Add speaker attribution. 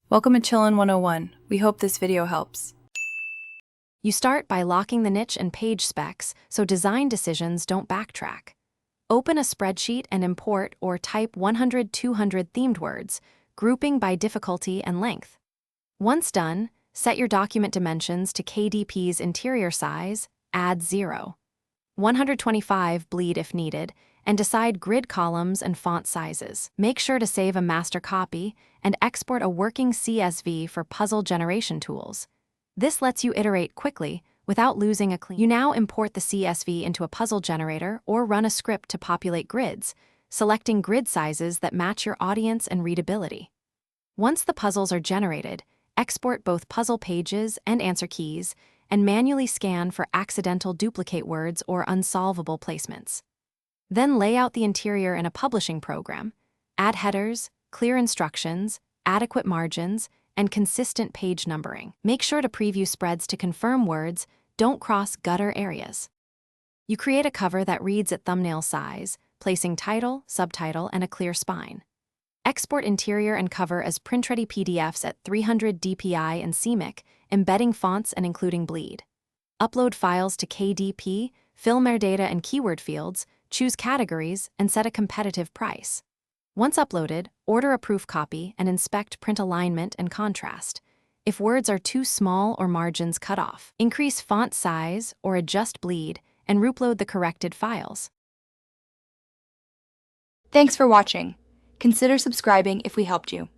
Speaker 1: Welcome to Chillin' 101. We hope this video helps.
Speaker 2: You start by locking the niche and page specs so design decisions don't backtrack. Open a spreadsheet and import or type 100-200 themed words, grouping by difficulty and length. Once done, set your document dimensions to KDP's interior size, add 0. 125 bleed if needed, and decide grid columns and font sizes. Make sure to save a master copy and export a working CSV for puzzle generation tools. This lets you iterate quickly without losing a clean. You now import the CSV into a puzzle generator or run a script to populate grids, selecting grid sizes that match your audience and readability. Once the puzzles are generated, export both puzzle pages and answer keys and manually scan for accidental duplicate words or unsolvable placements. Then lay out the interior in a publishing program, add headers, clear instructions, adequate margins, and consistent page numbering. Make sure to preview spreads to confirm words don't cross gutter areas. You create a cover that reads at thumbnail size, placing title, subtitle, and a clear spine. Export interior and cover as print-ready PDFs at 300 dpi and CMYK, embedding fonts and including bleed. Upload files to KDP, fill metadata and keyword fields, choose categories, and set a competitive price. Once uploaded, order a proof copy and inspect print alignment and contrast. If words are too small or margins cut off, increase font size or adjust bleed and reupload the corrected files.
Speaker 3: Thanks for watching. Consider subscribing if we helped you.